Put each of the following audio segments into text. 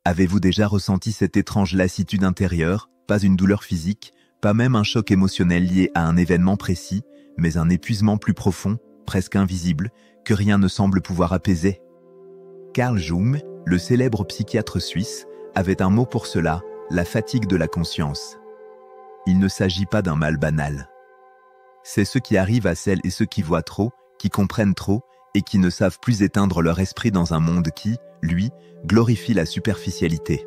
Avez-vous déjà ressenti cette étrange lassitude intérieure, pas une douleur physique, pas même un choc émotionnel lié à un événement précis, mais un épuisement plus profond, presque invisible, que rien ne semble pouvoir apaiser? Carl Jung, le célèbre psychiatre suisse, avait un mot pour cela, la fatigue de la conscience. Il ne s'agit pas d'un mal banal. C'est ce qui arrive à celles et ceux qui voient trop, qui comprennent trop, et qui ne savent plus éteindre leur esprit dans un monde qui, lui, glorifie la superficialité.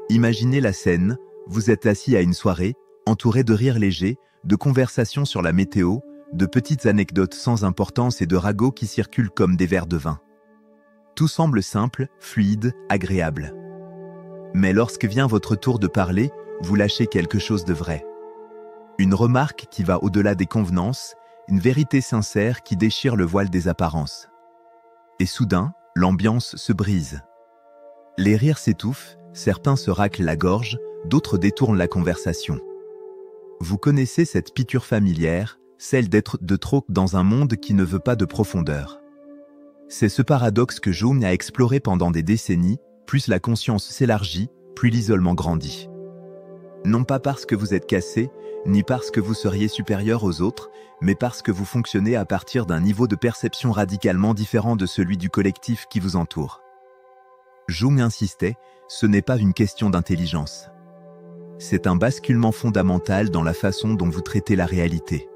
Imaginez la scène, vous êtes assis à une soirée, entouré de rires légers, de conversations sur la météo, de petites anecdotes sans importance et de ragots qui circulent comme des verres de vin. Tout semble simple, fluide, agréable. Mais lorsque vient votre tour de parler, vous lâchez quelque chose de vrai. Une remarque qui va au-delà des convenances, une vérité sincère qui déchire le voile des apparences. Et soudain, l'ambiance se brise. Les rires s'étouffent, certains se raclent la gorge, d'autres détournent la conversation. Vous connaissez cette piqûre familière, celle d'être de trop dans un monde qui ne veut pas de profondeur. C'est ce paradoxe que Jung a exploré pendant des décennies, plus la conscience s'élargit, plus l'isolement grandit. Non pas parce que vous êtes cassé, ni parce que vous seriez supérieur aux autres, mais parce que vous fonctionnez à partir d'un niveau de perception radicalement différent de celui du collectif qui vous entoure. Jung insistait, ce n'est pas une question d'intelligence. C'est un basculement fondamental dans la façon dont vous traitez la réalité.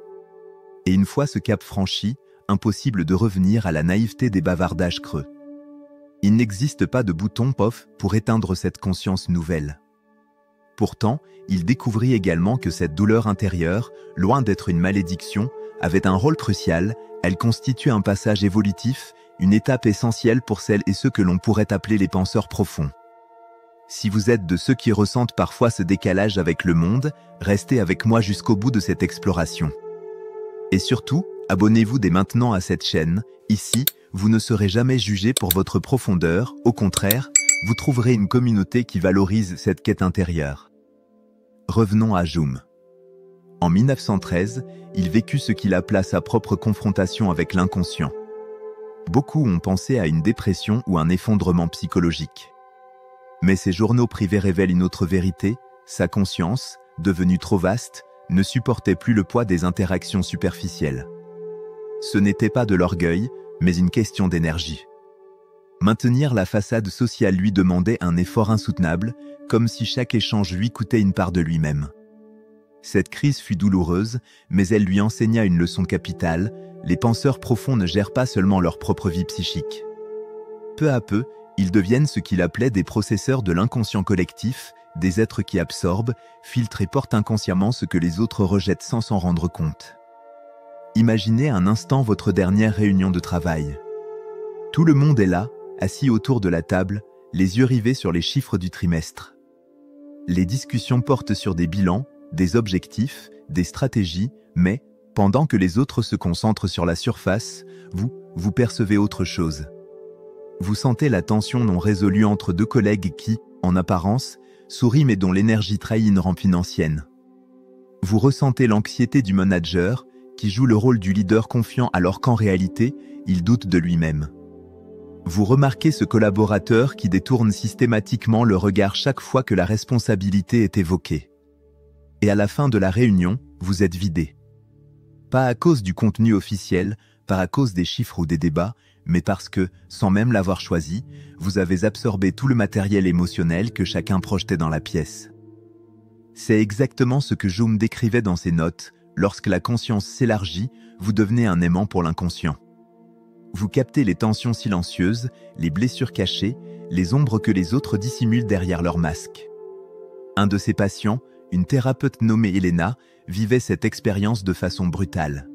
Et une fois ce cap franchi, impossible de revenir à la naïveté des bavardages creux. Il n'existe pas de bouton POF pour éteindre cette conscience nouvelle. Pourtant, il découvrit également que cette douleur intérieure, loin d'être une malédiction, avait un rôle crucial, elle constitue un passage évolutif, une étape essentielle pour celles et ceux que l'on pourrait appeler les penseurs profonds. Si vous êtes de ceux qui ressentent parfois ce décalage avec le monde, restez avec moi jusqu'au bout de cette exploration. Et surtout, abonnez-vous dès maintenant à cette chaîne. Ici, vous ne serez jamais jugé pour votre profondeur, au contraire, vous trouverez une communauté qui valorise cette quête intérieure. Revenons à Jung. En 1913, il vécut ce qu'il appela sa propre confrontation avec l'inconscient. Beaucoup ont pensé à une dépression ou un effondrement psychologique. Mais ses journaux privés révèlent une autre vérité, sa conscience, devenue trop vaste, ne supportait plus le poids des interactions superficielles. Ce n'était pas de l'orgueil, mais une question d'énergie. Maintenir la façade sociale lui demandait un effort insoutenable, comme si chaque échange lui coûtait une part de lui-même. Cette crise fut douloureuse, mais elle lui enseigna une leçon capitale, les penseurs profonds ne gèrent pas seulement leur propre vie psychique. Peu à peu, ils deviennent ce qu'il appelait des processeurs de l'inconscient collectif, des êtres qui absorbent, filtrent et portent inconsciemment ce que les autres rejettent sans s'en rendre compte. Imaginez un instant votre dernière réunion de travail. Tout le monde est là, assis autour de la table, les yeux rivés sur les chiffres du trimestre. Les discussions portent sur des bilans, des objectifs, des stratégies, mais, pendant que les autres se concentrent sur la surface, vous percevez autre chose. Vous sentez la tension non résolue entre deux collègues qui, en apparence, sourient mais dont l'énergie trahit une rancune ancienne. Vous ressentez l'anxiété du manager, qui joue le rôle du leader confiant alors qu'en réalité, il doute de lui-même. Vous remarquez ce collaborateur qui détourne systématiquement le regard chaque fois que la responsabilité est évoquée. Et à la fin de la réunion, vous êtes vidé. Pas à cause du contenu officiel, pas à cause des chiffres ou des débats, mais parce que, sans même l'avoir choisi, vous avez absorbé tout le matériel émotionnel que chacun projetait dans la pièce. C'est exactement ce que Jung décrivait dans ses notes, lorsque la conscience s'élargit, vous devenez un aimant pour l'inconscient. Vous captez les tensions silencieuses, les blessures cachées, les ombres que les autres dissimulent derrière leur masque. Un de ses patients, une thérapeute nommée Elena, vivait cette expérience de façon brutale.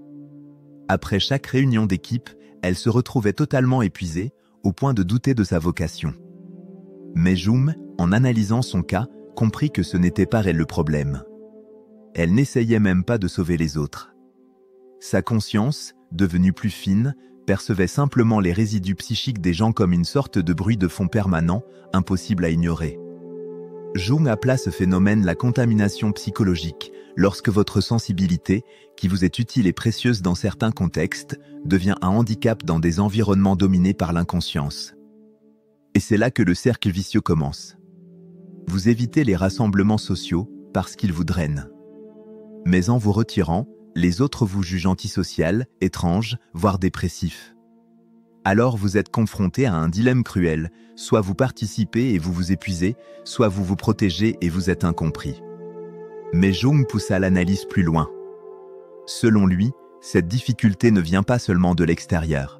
Après chaque réunion d'équipe, elle se retrouvait totalement épuisée, au point de douter de sa vocation. Mais Jung, en analysant son cas, comprit que ce n'était pas elle le problème. Elle n'essayait même pas de sauver les autres. Sa conscience, devenue plus fine, percevait simplement les résidus psychiques des gens comme une sorte de bruit de fond permanent, impossible à ignorer. Jung appela ce phénomène la contamination psychologique, lorsque votre sensibilité, qui vous est utile et précieuse dans certains contextes, devient un handicap dans des environnements dominés par l'inconscience. Et c'est là que le cercle vicieux commence. Vous évitez les rassemblements sociaux parce qu'ils vous drainent. Mais en vous retirant, les autres vous jugent antisocial, étrange, voire dépressif. Alors vous êtes confronté à un dilemme cruel, soit vous participez et vous vous épuisez, soit vous vous protégez et vous êtes incompris. Mais Jung poussa l'analyse plus loin. Selon lui, cette difficulté ne vient pas seulement de l'extérieur.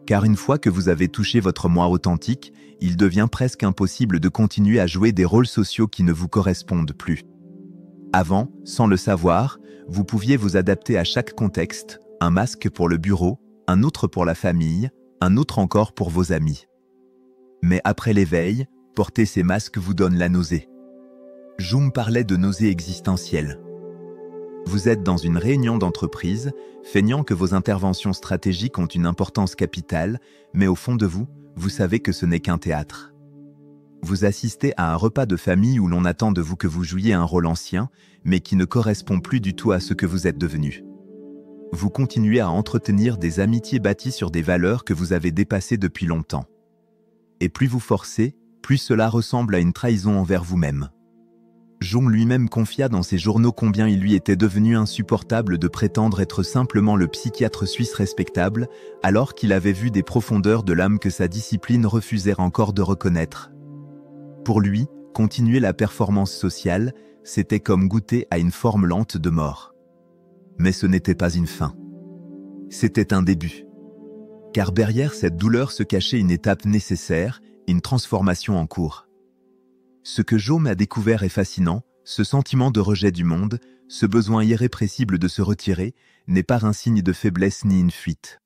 Car une fois que vous avez touché votre moi authentique, il devient presque impossible de continuer à jouer des rôles sociaux qui ne vous correspondent plus. Avant, sans le savoir, vous pouviez vous adapter à chaque contexte, un masque pour le bureau, un autre pour la famille, un autre encore pour vos amis. Mais après l'éveil, porter ces masques vous donne la nausée. Jung parlait de nausée existentielle. Vous êtes dans une réunion d'entreprise, feignant que vos interventions stratégiques ont une importance capitale, mais au fond de vous, vous savez que ce n'est qu'un théâtre. Vous assistez à un repas de famille où l'on attend de vous que vous jouiez un rôle ancien, mais qui ne correspond plus du tout à ce que vous êtes devenu. Vous continuez à entretenir des amitiés bâties sur des valeurs que vous avez dépassées depuis longtemps. Et plus vous forcez, plus cela ressemble à une trahison envers vous-même. Jung lui-même confia dans ses journaux combien il lui était devenu insupportable de prétendre être simplement le psychiatre suisse respectable, alors qu'il avait vu des profondeurs de l'âme que sa discipline refusait encore de reconnaître. Pour lui, continuer la performance sociale, c'était comme goûter à une forme lente de mort. Mais ce n'était pas une fin. C'était un début. Car derrière cette douleur se cachait une étape nécessaire, une transformation en cours. Ce que Jung a découvert est fascinant, ce sentiment de rejet du monde, ce besoin irrépressible de se retirer, n'est pas un signe de faiblesse ni une fuite.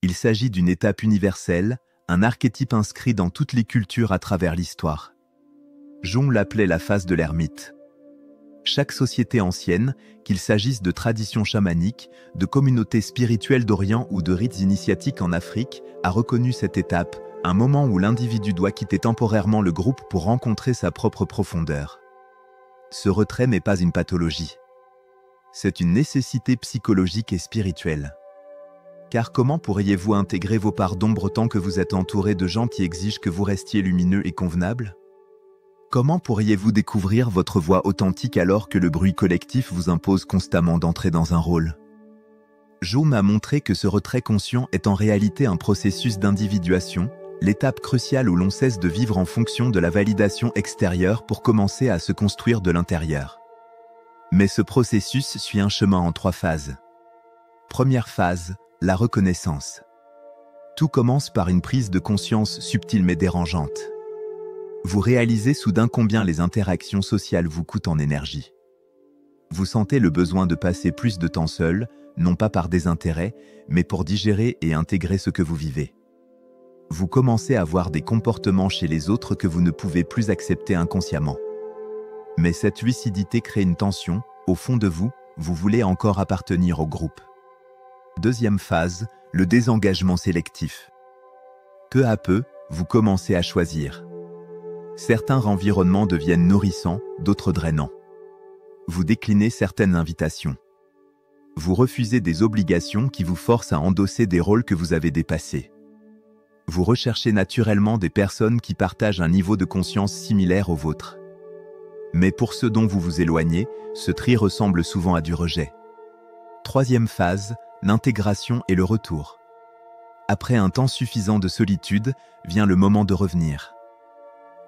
Il s'agit d'une étape universelle, un archétype inscrit dans toutes les cultures à travers l'histoire. Jung l'appelait la phase de l'ermite. Chaque société ancienne, qu'il s'agisse de traditions chamaniques, de communautés spirituelles d'Orient ou de rites initiatiques en Afrique, a reconnu cette étape, un moment où l'individu doit quitter temporairement le groupe pour rencontrer sa propre profondeur. Ce retrait n'est pas une pathologie. C'est une nécessité psychologique et spirituelle. Car comment pourriez-vous intégrer vos parts d'ombre tant que vous êtes entouré de gens qui exigent que vous restiez lumineux et convenable ? Comment pourriez-vous découvrir votre voix authentique alors que le bruit collectif vous impose constamment d'entrer dans un rôle ? Jung a montré que ce retrait conscient est en réalité un processus d'individuation, l'étape cruciale où l'on cesse de vivre en fonction de la validation extérieure pour commencer à se construire de l'intérieur. Mais ce processus suit un chemin en 3 phases. Première phase, la reconnaissance. Tout commence par une prise de conscience subtile mais dérangeante. Vous réalisez soudain combien les interactions sociales vous coûtent en énergie. Vous sentez le besoin de passer plus de temps seul, non pas par désintérêt, mais pour digérer et intégrer ce que vous vivez. Vous commencez à voir des comportements chez les autres que vous ne pouvez plus accepter inconsciemment. Mais cette lucidité crée une tension, au fond de vous, vous voulez encore appartenir au groupe. Deuxième phase, le désengagement sélectif. Peu à peu, vous commencez à choisir. Certains environnements deviennent nourrissants, d'autres drainants. Vous déclinez certaines invitations. Vous refusez des obligations qui vous forcent à endosser des rôles que vous avez dépassés. Vous recherchez naturellement des personnes qui partagent un niveau de conscience similaire au vôtre. Mais pour ceux dont vous vous éloignez, ce tri ressemble souvent à du rejet. Troisième phase, l'intégration et le retour. Après un temps suffisant de solitude, vient le moment de revenir.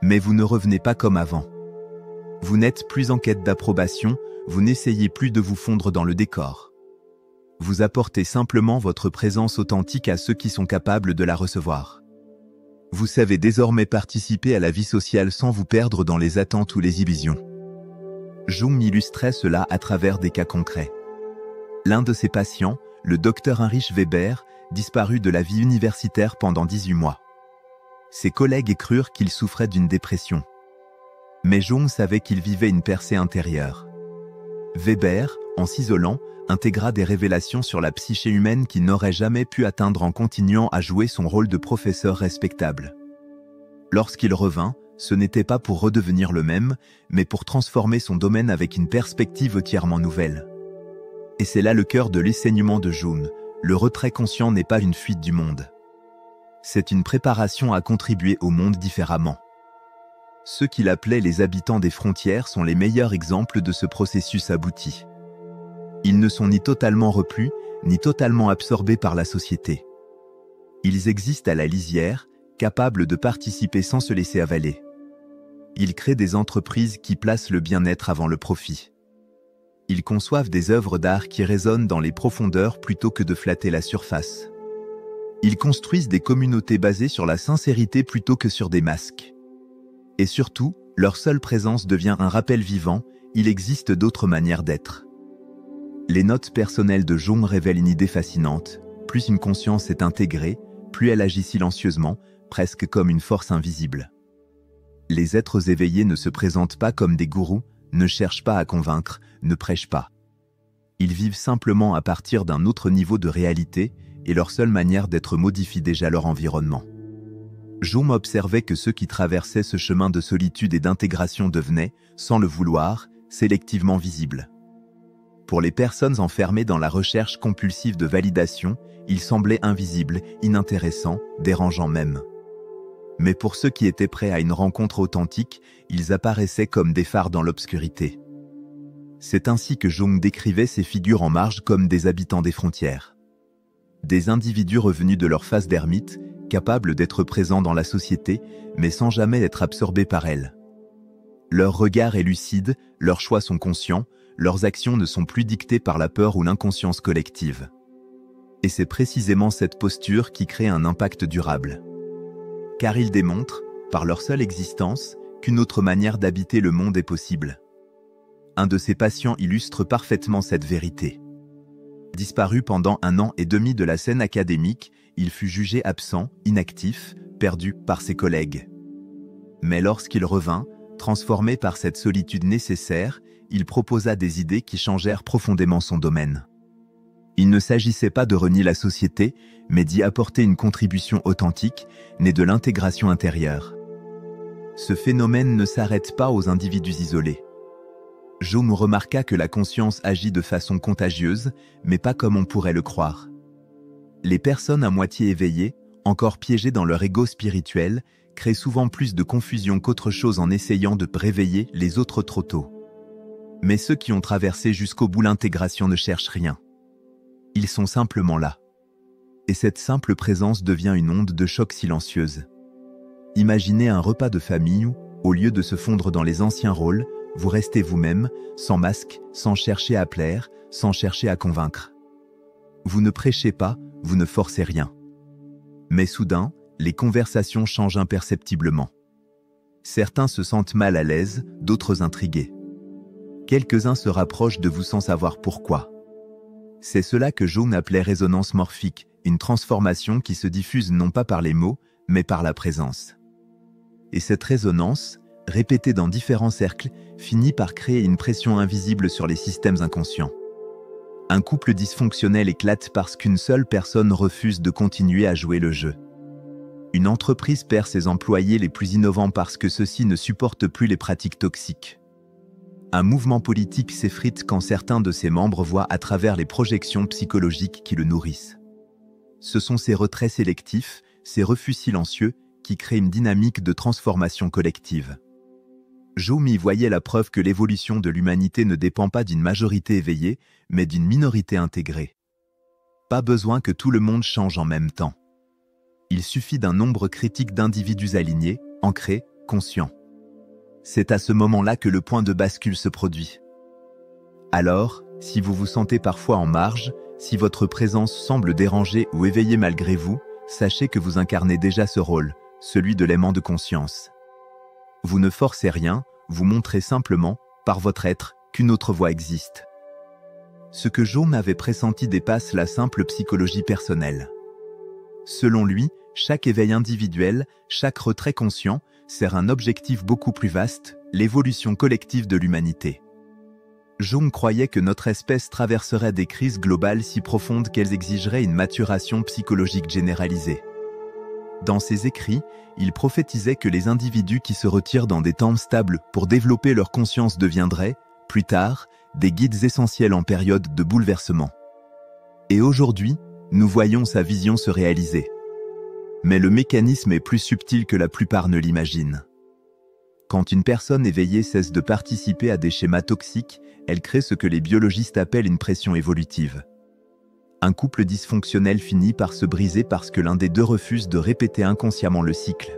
Mais vous ne revenez pas comme avant. Vous n'êtes plus en quête d'approbation, vous n'essayez plus de vous fondre dans le décor. Vous apportez simplement votre présence authentique à ceux qui sont capables de la recevoir. Vous savez désormais participer à la vie sociale sans vous perdre dans les attentes ou les illusions. Jung illustrait cela à travers des cas concrets. L'un de ses patients, le docteur Heinrich Weber, disparut de la vie universitaire pendant 18 mois. Ses collègues crurent qu'il souffrait d'une dépression. Mais Jung savait qu'il vivait une percée intérieure. Weber, en s'isolant, intégra des révélations sur la psyché humaine qu'il n'aurait jamais pu atteindre en continuant à jouer son rôle de professeur respectable. Lorsqu'il revint, ce n'était pas pour redevenir le même, mais pour transformer son domaine avec une perspective entièrement nouvelle. Et c'est là le cœur de l'enseignement de Jung, le retrait conscient n'est pas une fuite du monde. C'est une préparation à contribuer au monde différemment. Ceux qu'il appelait les habitants des frontières sont les meilleurs exemples de ce processus abouti. Ils ne sont ni totalement repus, ni totalement absorbés par la société. Ils existent à la lisière, capables de participer sans se laisser avaler. Ils créent des entreprises qui placent le bien-être avant le profit. Ils conçoivent des œuvres d'art qui résonnent dans les profondeurs plutôt que de flatter la surface. Ils construisent des communautés basées sur la sincérité plutôt que sur des masques. Et surtout, leur seule présence devient un rappel vivant, il existe d'autres manières d'être. Les notes personnelles de Jung révèlent une idée fascinante. Plus une conscience est intégrée, plus elle agit silencieusement, presque comme une force invisible. Les êtres éveillés ne se présentent pas comme des gourous, ne cherchent pas à convaincre, ne prêchent pas. Ils vivent simplement à partir d'un autre niveau de réalité, et leur seule manière d'être modifie déjà leur environnement. Jung observait que ceux qui traversaient ce chemin de solitude et d'intégration devenaient, sans le vouloir, sélectivement visibles. Pour les personnes enfermées dans la recherche compulsive de validation, ils semblaient invisibles, inintéressants, dérangeants même. Mais pour ceux qui étaient prêts à une rencontre authentique, ils apparaissaient comme des phares dans l'obscurité. C'est ainsi que Jung décrivait ces figures en marge comme des habitants des frontières. Des individus revenus de leur phase d'ermite, capables d'être présents dans la société, mais sans jamais être absorbés par elle. Leur regard est lucide, leurs choix sont conscients, leurs actions ne sont plus dictées par la peur ou l'inconscience collective. Et c'est précisément cette posture qui crée un impact durable. Car ils démontrent, par leur seule existence, qu'une autre manière d'habiter le monde est possible. Un de ses patients illustre parfaitement cette vérité. Disparu pendant 1 an et demi de la scène académique, il fut jugé absent, inactif, perdu par ses collègues. Mais lorsqu'il revint, transformé par cette solitude nécessaire, il proposa des idées qui changèrent profondément son domaine. Il ne s'agissait pas de renier la société, mais d'y apporter une contribution authentique, née de l'intégration intérieure. Ce phénomène ne s'arrête pas aux individus isolés. Jung remarqua que la conscience agit de façon contagieuse, mais pas comme on pourrait le croire. Les personnes à moitié éveillées, encore piégées dans leur ego spirituel, créent souvent plus de confusion qu'autre chose en essayant de réveiller les autres trop tôt. Mais ceux qui ont traversé jusqu'au bout l'intégration ne cherchent rien. Ils sont simplement là. Et cette simple présence devient une onde de choc silencieuse. Imaginez un repas de famille où, au lieu de se fondre dans les anciens rôles, vous restez vous-même, sans masque, sans chercher à plaire, sans chercher à convaincre. Vous ne prêchez pas, vous ne forcez rien. Mais soudain, les conversations changent imperceptiblement. Certains se sentent mal à l'aise, d'autres intrigués. Quelques-uns se rapprochent de vous sans savoir pourquoi. C'est cela que Jung appelait résonance morphique, une transformation qui se diffuse non pas par les mots, mais par la présence. Et cette résonance, répétée dans différents cercles, finit par créer une pression invisible sur les systèmes inconscients. Un couple dysfonctionnel éclate parce qu'une seule personne refuse de continuer à jouer le jeu. Une entreprise perd ses employés les plus innovants parce que ceux-ci ne supportent plus les pratiques toxiques. Un mouvement politique s'effrite quand certains de ses membres voient à travers les projections psychologiques qui le nourrissent. Ce sont ces retraits sélectifs, ces refus silencieux, qui créent une dynamique de transformation collective. Jung y voyait la preuve que l'évolution de l'humanité ne dépend pas d'une majorité éveillée, mais d'une minorité intégrée. Pas besoin que tout le monde change en même temps. Il suffit d'un nombre critique d'individus alignés, ancrés, conscients. C'est à ce moment-là que le point de bascule se produit. Alors, si vous vous sentez parfois en marge, si votre présence semble déranger ou éveiller malgré vous, sachez que vous incarnez déjà ce rôle, celui de l'aimant de conscience. Vous ne forcez rien, vous montrez simplement, par votre être, qu'une autre voie existe. Ce que Jung avait pressenti dépasse la simple psychologie personnelle. Selon lui, chaque éveil individuel, chaque retrait conscient, sert un objectif beaucoup plus vaste, l'évolution collective de l'humanité. Jung croyait que notre espèce traverserait des crises globales si profondes qu'elles exigeraient une maturation psychologique généralisée. Dans ses écrits, il prophétisait que les individus qui se retirent dans des temps stables pour développer leur conscience deviendraient, plus tard, des guides essentiels en période de bouleversement. Et aujourd'hui, nous voyons sa vision se réaliser. Mais le mécanisme est plus subtil que la plupart ne l'imaginent. Quand une personne éveillée cesse de participer à des schémas toxiques, elle crée ce que les biologistes appellent une pression évolutive. Un couple dysfonctionnel finit par se briser parce que l'un des deux refuse de répéter inconsciemment le cycle.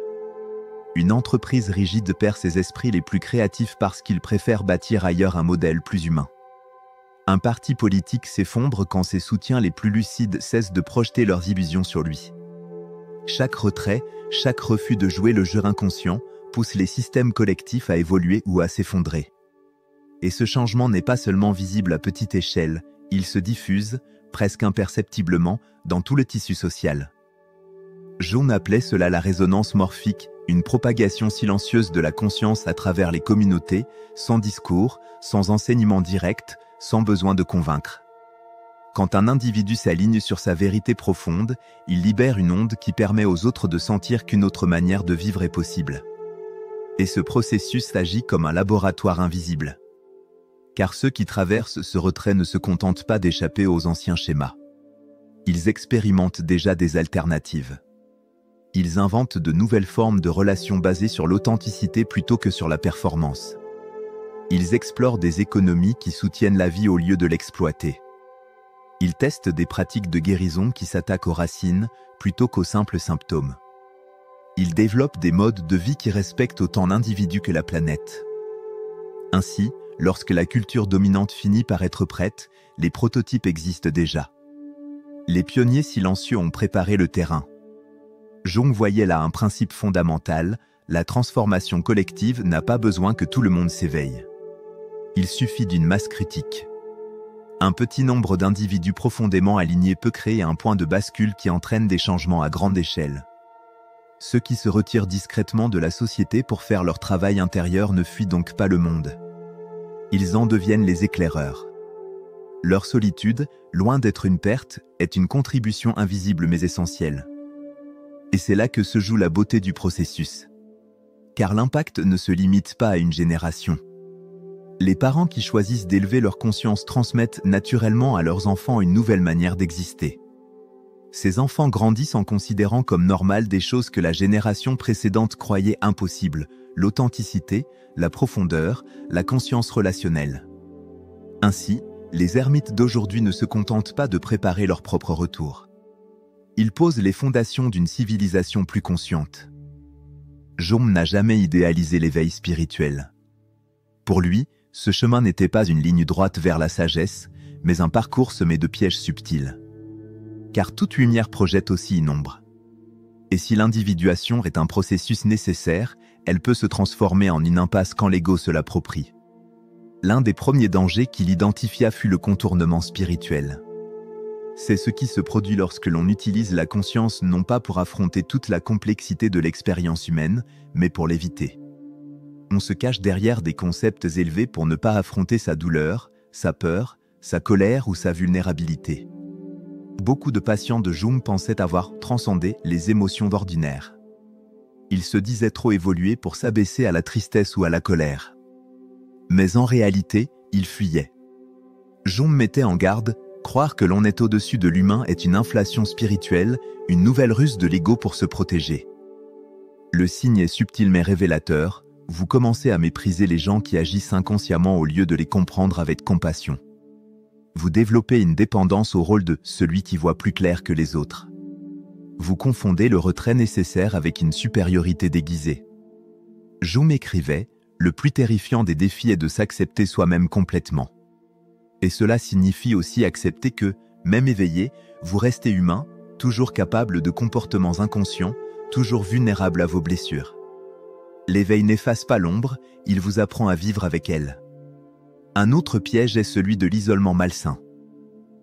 Une entreprise rigide perd ses esprits les plus créatifs parce qu'ils préfèrent bâtir ailleurs un modèle plus humain. Un parti politique s'effondre quand ses soutiens les plus lucides cessent de projeter leurs illusions sur lui. Chaque retrait, chaque refus de jouer le jeu inconscient pousse les systèmes collectifs à évoluer ou à s'effondrer. Et ce changement n'est pas seulement visible à petite échelle, il se diffuse, presque imperceptiblement, dans tout le tissu social. Jung appelait cela la résonance morphique, une propagation silencieuse de la conscience à travers les communautés, sans discours, sans enseignement direct, sans besoin de convaincre. Quand un individu s'aligne sur sa vérité profonde, il libère une onde qui permet aux autres de sentir qu'une autre manière de vivre est possible. Et ce processus agit comme un laboratoire invisible. Car ceux qui traversent ce retrait ne se contentent pas d'échapper aux anciens schémas. Ils expérimentent déjà des alternatives. Ils inventent de nouvelles formes de relations basées sur l'authenticité plutôt que sur la performance. Ils explorent des économies qui soutiennent la vie au lieu de l'exploiter. Ils testent des pratiques de guérison qui s'attaquent aux racines plutôt qu'aux simples symptômes. Ils développent des modes de vie qui respectent autant l'individu que la planète. Ainsi, lorsque la culture dominante finit par être prête, les prototypes existent déjà. Les pionniers silencieux ont préparé le terrain. Jung voyait là un principe fondamental, la transformation collective n'a pas besoin que tout le monde s'éveille. Il suffit d'une masse critique. Un petit nombre d'individus profondément alignés peut créer un point de bascule qui entraîne des changements à grande échelle. Ceux qui se retirent discrètement de la société pour faire leur travail intérieur ne fuient donc pas le monde. Ils en deviennent les éclaireurs. Leur solitude, loin d'être une perte, est une contribution invisible mais essentielle. Et c'est là que se joue la beauté du processus. Car l'impact ne se limite pas à une génération. Les parents qui choisissent d'élever leur conscience transmettent naturellement à leurs enfants une nouvelle manière d'exister. Ces enfants grandissent en considérant comme normales des choses que la génération précédente croyait impossibles, l'authenticité, la profondeur, la conscience relationnelle. Ainsi, les ermites d'aujourd'hui ne se contentent pas de préparer leur propre retour. Ils posent les fondations d'une civilisation plus consciente. Jung n'a jamais idéalisé l'éveil spirituel. Pour lui, ce chemin n'était pas une ligne droite vers la sagesse, mais un parcours semé de pièges subtils. Car toute lumière projette aussi une ombre. Et si l'individuation est un processus nécessaire, elle peut se transformer en une impasse quand l'ego se l'approprie. L'un des premiers dangers qu'il identifia fut le contournement spirituel. C'est ce qui se produit lorsque l'on utilise la conscience non pas pour affronter toute la complexité de l'expérience humaine, mais pour l'éviter. On se cache derrière des concepts élevés pour ne pas affronter sa douleur, sa peur, sa colère ou sa vulnérabilité. Beaucoup de patients de Jung pensaient avoir transcendé les émotions ordinaires. Ils se disaient trop évolués pour s'abaisser à la tristesse ou à la colère. Mais en réalité, ils fuyaient. Jung mettait en garde: croire que l'on est au-dessus de l'humain est une inflation spirituelle, une nouvelle ruse de l'ego pour se protéger. Le signe est subtil mais révélateur, vous commencez à mépriser les gens qui agissent inconsciemment au lieu de les comprendre avec compassion. Vous développez une dépendance au rôle de celui qui voit plus clair que les autres. Vous confondez le retrait nécessaire avec une supériorité déguisée. Jung écrivait: le plus terrifiant des défis est de s'accepter soi-même complètement. Et cela signifie aussi accepter que, même éveillé, vous restez humain, toujours capable de comportements inconscients, toujours vulnérable à vos blessures. L'éveil n'efface pas l'ombre, il vous apprend à vivre avec elle. Un autre piège est celui de l'isolement malsain.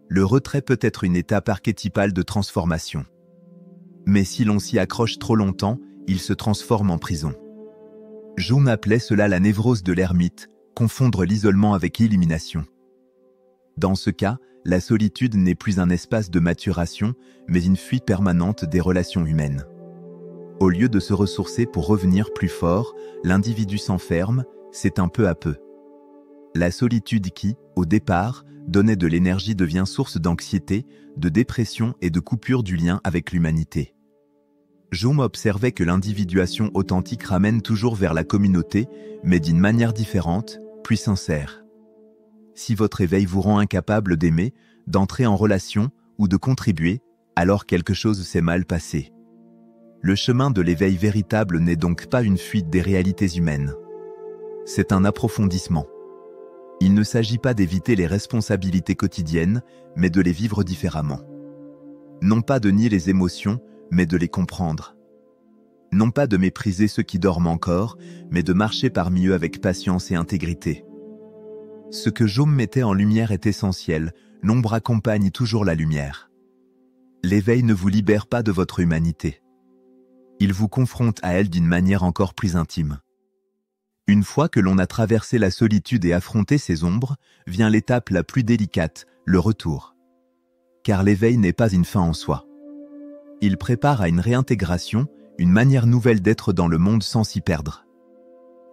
Le retrait peut être une étape archétypale de transformation. Mais si l'on s'y accroche trop longtemps, il se transforme en prison. Jung appelait cela la névrose de l'ermite, confondre l'isolement avec l'élimination. Dans ce cas, la solitude n'est plus un espace de maturation, mais une fuite permanente des relations humaines. Au lieu de se ressourcer pour revenir plus fort, l'individu s'enferme, c'est un peu à peu. La solitude qui, au départ, donnait de l'énergie devient source d'anxiété, de dépression et de coupure du lien avec l'humanité. Jung observait que l'individuation authentique ramène toujours vers la communauté, mais d'une manière différente, plus sincère. Si votre éveil vous rend incapable d'aimer, d'entrer en relation ou de contribuer, alors quelque chose s'est mal passé. Le chemin de l'éveil véritable n'est donc pas une fuite des réalités humaines. C'est un approfondissement. Il ne s'agit pas d'éviter les responsabilités quotidiennes, mais de les vivre différemment. Non pas de nier les émotions, mais de les comprendre. Non pas de mépriser ceux qui dorment encore, mais de marcher parmi eux avec patience et intégrité. Ce que Jung mettait en lumière est essentiel, l'ombre accompagne toujours la lumière. L'éveil ne vous libère pas de votre humanité. Il vous confronte à elle d'une manière encore plus intime. Une fois que l'on a traversé la solitude et affronté ses ombres, vient l'étape la plus délicate, le retour. Car l'éveil n'est pas une fin en soi. Il prépare à une réintégration, une manière nouvelle d'être dans le monde sans s'y perdre.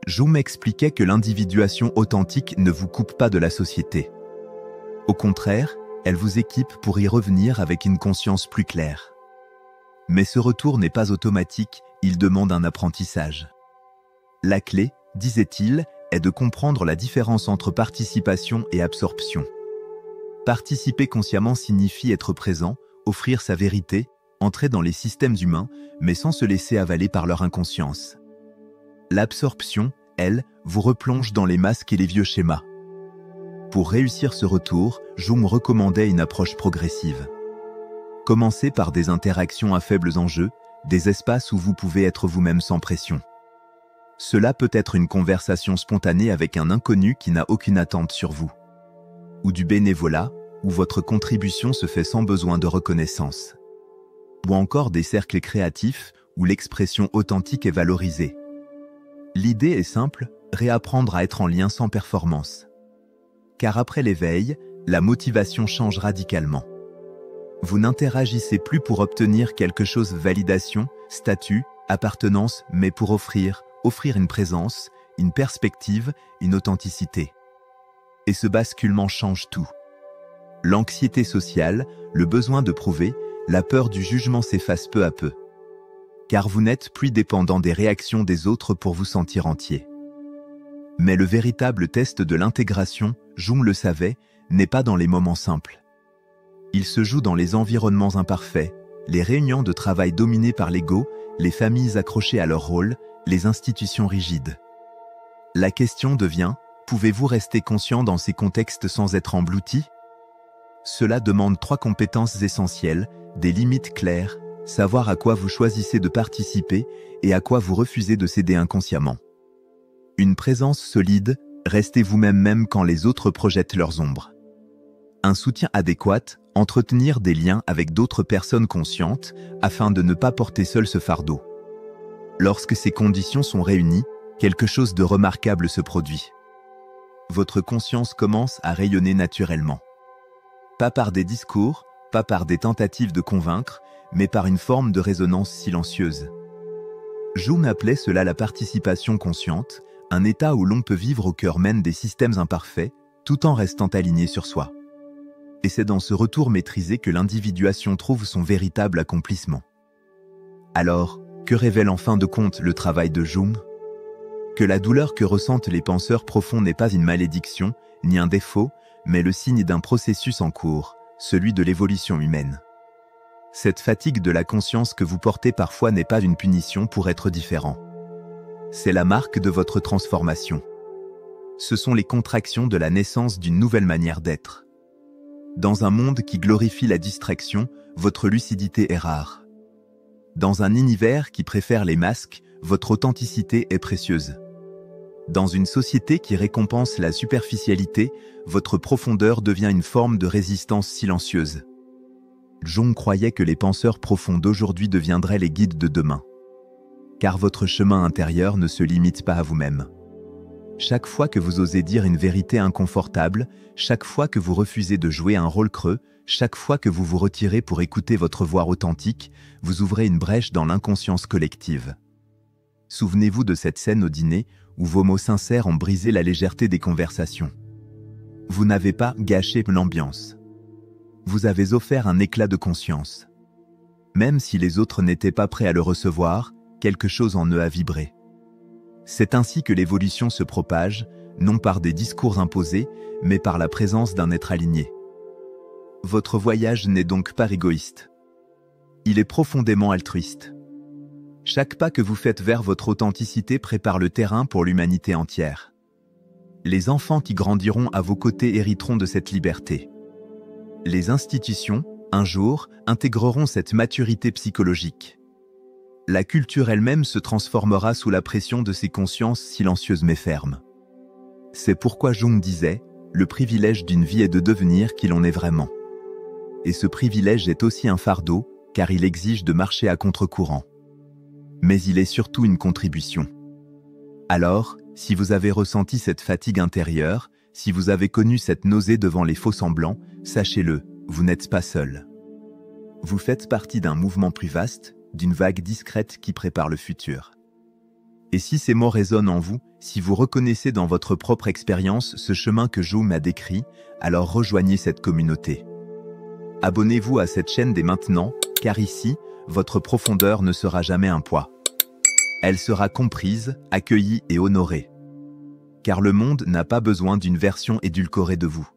Jung expliquait que l'individuation authentique ne vous coupe pas de la société. Au contraire, elle vous équipe pour y revenir avec une conscience plus claire. Mais ce retour n'est pas automatique, il demande un apprentissage. La clé, disait-il, est de comprendre la différence entre participation et absorption. Participer consciemment signifie être présent, offrir sa vérité, entrer dans les systèmes humains, mais sans se laisser avaler par leur inconscience. L'absorption, elle, vous replonge dans les masques et les vieux schémas. Pour réussir ce retour, Jung recommandait une approche progressive. Commencez par des interactions à faibles enjeux, des espaces où vous pouvez être vous-même sans pression. Cela peut être une conversation spontanée avec un inconnu qui n'a aucune attente sur vous. Ou du bénévolat, où votre contribution se fait sans besoin de reconnaissance. Ou encore des cercles créatifs, où l'expression authentique est valorisée. L'idée est simple, réapprendre à être en lien sans performance. Car après l'éveil, la motivation change radicalement. Vous n'interagissez plus pour obtenir quelque chose, validation, statut, appartenance, mais pour offrir une présence, une perspective, une authenticité. Et ce basculement change tout. L'anxiété sociale, le besoin de prouver, la peur du jugement s'effacent peu à peu. Car vous n'êtes plus dépendant des réactions des autres pour vous sentir entier. Mais le véritable test de l'intégration, Jung le savait, n'est pas dans les moments simples. Il se joue dans les environnements imparfaits, les réunions de travail dominées par l'ego, les familles accrochées à leur rôle, les institutions rigides. La question devient, pouvez-vous rester conscient dans ces contextes sans être englouti ? Cela demande 3 compétences essentielles, des limites claires, savoir à quoi vous choisissez de participer et à quoi vous refusez de céder inconsciemment. Une présence solide, restez vous-même même quand les autres projettent leurs ombres. Un soutien adéquat, entretenir des liens avec d'autres personnes conscientes afin de ne pas porter seul ce fardeau. Lorsque ces conditions sont réunies, quelque chose de remarquable se produit. Votre conscience commence à rayonner naturellement. Pas par des discours, pas par des tentatives de convaincre, mais par une forme de résonance silencieuse. Jung appelait cela la participation consciente, un état où l'on peut vivre au cœur même des systèmes imparfaits, tout en restant aligné sur soi. Et c'est dans ce retour maîtrisé que l'individuation trouve son véritable accomplissement. Alors, que révèle en fin de compte le travail de Jung ? Que la douleur que ressentent les penseurs profonds n'est pas une malédiction, ni un défaut, mais le signe d'un processus en cours, celui de l'évolution humaine. Cette fatigue de la conscience que vous portez parfois n'est pas une punition pour être différent. C'est la marque de votre transformation. Ce sont les contractions de la naissance d'une nouvelle manière d'être. Dans un monde qui glorifie la distraction, votre lucidité est rare. Dans un univers qui préfère les masques, votre authenticité est précieuse. Dans une société qui récompense la superficialité, votre profondeur devient une forme de résistance silencieuse. Jung croyait que les penseurs profonds d'aujourd'hui deviendraient les guides de demain. Car votre chemin intérieur ne se limite pas à vous-même. Chaque fois que vous osez dire une vérité inconfortable, chaque fois que vous refusez de jouer un rôle creux, chaque fois que vous vous retirez pour écouter votre voix authentique, vous ouvrez une brèche dans l'inconscience collective. Souvenez-vous de cette scène au dîner où vos mots sincères ont brisé la légèreté des conversations. Vous n'avez pas gâché l'ambiance. Vous avez offert un éclat de conscience. Même si les autres n'étaient pas prêts à le recevoir, quelque chose en eux a vibré. C'est ainsi que l'évolution se propage, non par des discours imposés, mais par la présence d'un être aligné. Votre voyage n'est donc pas égoïste. Il est profondément altruiste. Chaque pas que vous faites vers votre authenticité prépare le terrain pour l'humanité entière. Les enfants qui grandiront à vos côtés hériteront de cette liberté. Les institutions, un jour, intégreront cette maturité psychologique. La culture elle-même se transformera sous la pression de ces consciences silencieuses mais fermes. C'est pourquoi Jung disait « Le privilège d'une vie est de devenir qui l'on est vraiment ». Et ce privilège est aussi un fardeau, car il exige de marcher à contre-courant. Mais il est surtout une contribution. Alors, si vous avez ressenti cette fatigue intérieure, si vous avez connu cette nausée devant les faux-semblants, sachez-le, vous n'êtes pas seul. Vous faites partie d'un mouvement plus vaste, d'une vague discrète qui prépare le futur. Et si ces mots résonnent en vous, si vous reconnaissez dans votre propre expérience ce chemin que Jung a décrit, alors rejoignez cette communauté. Abonnez-vous à cette chaîne dès maintenant, car ici, votre profondeur ne sera jamais un poids. Elle sera comprise, accueillie et honorée. Car le monde n'a pas besoin d'une version édulcorée de vous.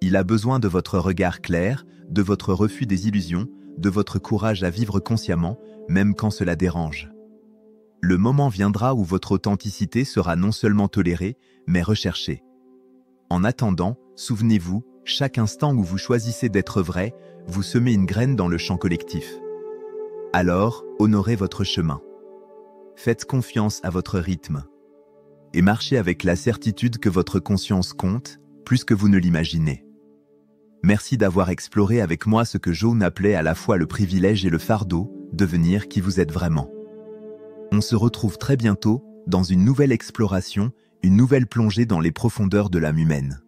Il a besoin de votre regard clair, de votre refus des illusions, de votre courage à vivre consciemment, même quand cela dérange. Le moment viendra où votre authenticité sera non seulement tolérée, mais recherchée. En attendant, souvenez-vous, chaque instant où vous choisissez d'être vrai, vous semez une graine dans le champ collectif. Alors, honorez votre chemin. Faites confiance à votre rythme. Et marchez avec la certitude que votre conscience compte, plus que vous ne l'imaginez. Merci d'avoir exploré avec moi ce que Jung appelait à la fois le privilège et le fardeau, devenir qui vous êtes vraiment. On se retrouve très bientôt dans une nouvelle exploration, une nouvelle plongée dans les profondeurs de l'âme humaine.